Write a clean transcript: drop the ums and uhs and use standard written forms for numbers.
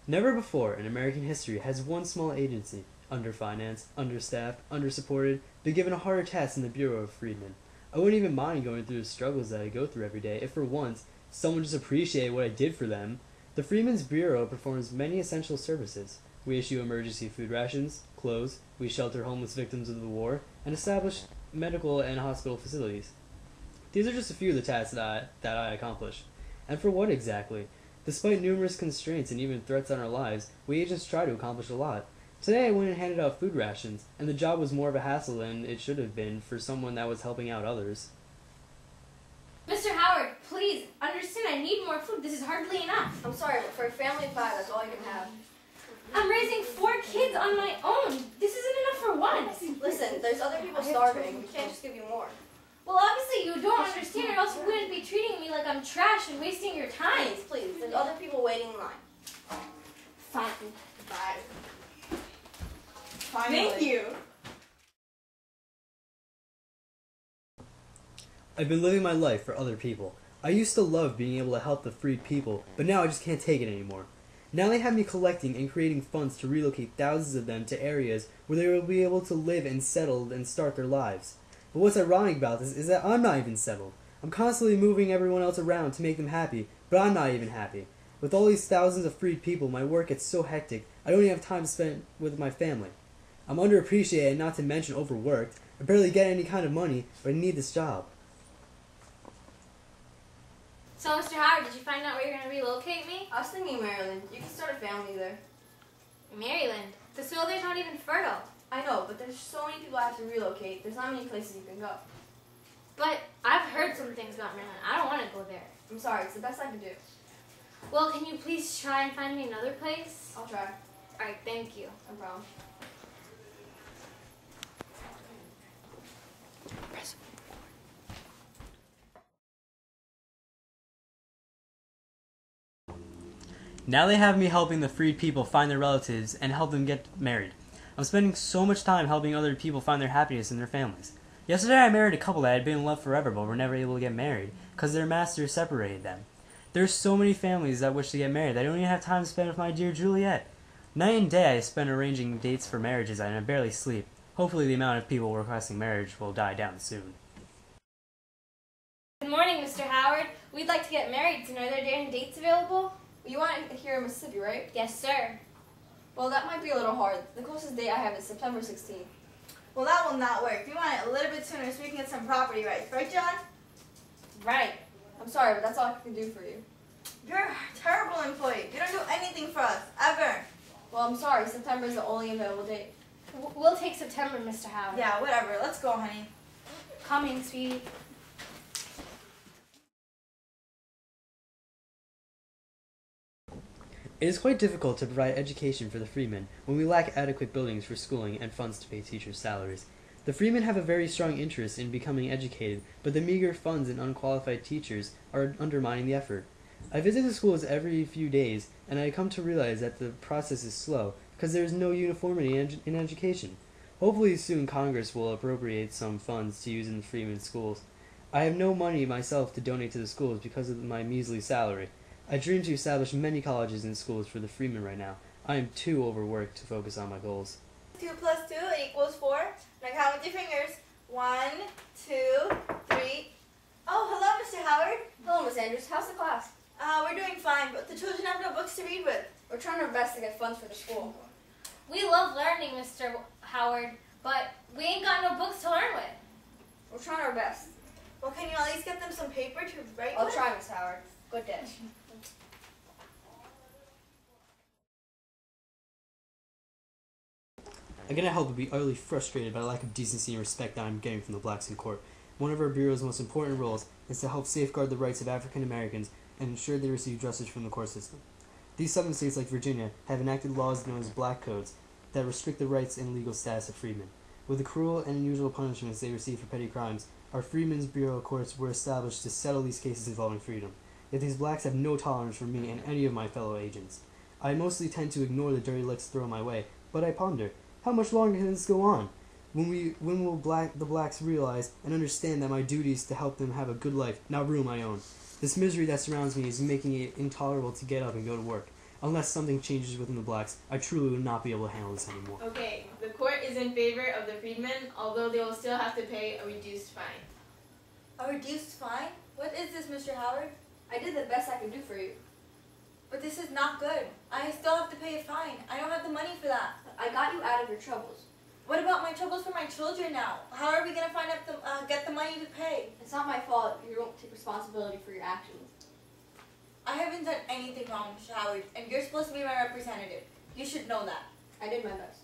Never before in American history has one small agency, underfinanced, understaffed, undersupported, been given a harder task than the Bureau of Freedmen. I wouldn't even mind going through the struggles that I go through every day if for once someone just appreciated what I did for them. The Freedmen's Bureau performs many essential services. We issue emergency food rations, clothes, we shelter homeless victims of the war, and establish medical and hospital facilities. These are just a few of the tasks that I accomplish. And for what exactly? Despite numerous constraints and even threats on our lives, we agents try to accomplish a lot. Today I went and handed out food rations, and the job was more of a hassle than it should have been for someone that was helping out others. Mr. Howard, please, understand I need more food. This is hardly enough. I'm sorry, but for a family of 5, that's all you can have. I'm raising 4 kids on my own. This isn't enough for one. Listen, there's other people starving. We can't just give you more. Well, obviously you don't understand, or else you wouldn't be treating me like I'm trash and wasting your time. Please, there's other people waiting in line. Fine. Bye. Thank you. I've been living my life for other people. I used to love being able to help the freed people, but now I just can't take it anymore. Now they have me collecting and creating funds to relocate thousands of them to areas where they will be able to live and settle and start their lives. But what's ironic about this is that I'm not even settled. I'm constantly moving everyone else around to make them happy, but I'm not even happy. With all these thousands of freed people, my work gets so hectic, I don't even have time to spend with my family. I'm underappreciated, not to mention overworked. I barely get any kind of money, but I need this job. So, Mr. Howard, did you find out where you're going to relocate me? I was thinking Maryland. You can start a family there. Maryland. The soil there's not even fertile. I know, but there's so many people that have to relocate. There's not many places you can go. But I've heard some things about Maryland. I don't want to go there. I'm sorry, it's the best I can do. Well, can you please try and find me another place? I'll try. Alright, thank you. No problem. Now they have me helping the freed people find their relatives and help them get married. I'm spending so much time helping other people find their happiness in their families. Yesterday I married a couple that had been in love forever but were never able to get married because their masters separated them. There's so many families that wish to get married that I don't even have time to spend with my dear Juliet. Night and day I spend arranging dates for marriages and I barely sleep. Hopefully the amount of people requesting marriage will die down soon. Good morning, Mr. Howard. We'd like to get married soon. Are there any dates available? You want it here in Mississippi, right? Yes, sir. Well, that might be a little hard. The closest date I have is September 16th. Well, that will not work. We want it a little bit sooner so we can get some property rights. Right, John? Right. I'm sorry, but that's all I can do for you. You're a terrible employee. You don't do anything for us, ever. Well, I'm sorry. September is the only available date. We'll take September, Mr. Howard. Yeah, whatever. Let's go, honey. Coming, sweetie. It is quite difficult to provide education for the freedmen when we lack adequate buildings for schooling and funds to pay teachers' salaries. The freedmen have a very strong interest in becoming educated, but the meager funds and unqualified teachers are undermining the effort. I visit the schools every few days, and I come to realize that the process is slow because there is no uniformity in education. Hopefully soon Congress will appropriate some funds to use in the freedmen schools. I have no money myself to donate to the schools because of my measly salary. I dream to establish many colleges and schools for the freedmen right now. I am too overworked to focus on my goals. 2 plus 2 equals 4. Now count with your fingers. 1, 2, 3. Oh, hello, Mr. Howard. Hello, Miss Andrews. How's the class? We're doing fine, but the children have no books to read with. We're trying our best to get funds for the school. We love learning, Mr. Howard, but we ain't got no books to learn with. We're trying our best. Well, can you at least get them some paper to write I'll with? try, Miss Howard. Good day. I cannot help but be utterly frustrated by the lack of decency and respect that I am getting from the blacks in court. One of our Bureau's most important roles is to help safeguard the rights of African Americans and ensure they receive justice from the court system. These southern states like Virginia have enacted laws known as black codes that restrict the rights and legal status of freedmen. With the cruel and unusual punishments they receive for petty crimes, our Freedmen's Bureau courts were established to settle these cases involving freedom. Yet these blacks have no tolerance for me and any of my fellow agents. I mostly tend to ignore the dirty looks thrown my way, but I ponder, how much longer can this go on? When will the blacks realize and understand that my duty is to help them have a good life, not ruin my own? This misery that surrounds me is making it intolerable to get up and go to work. Unless something changes within the blacks, I truly will not be able to handle this anymore. Okay, the court is in favor of the freedmen, although they will still have to pay a reduced fine. A reduced fine? What is this, Mr. Howard? I did the best I could do for you. But this is not good. I still have to pay a fine. I don't have the money for that. I got you out of your troubles. What about my troubles for my children now? How are we going to get the money to pay? It's not my fault if you don't take responsibility for your actions. I haven't done anything wrong, Mr. Howard, and you're supposed to be my representative. You should know that. I did my best.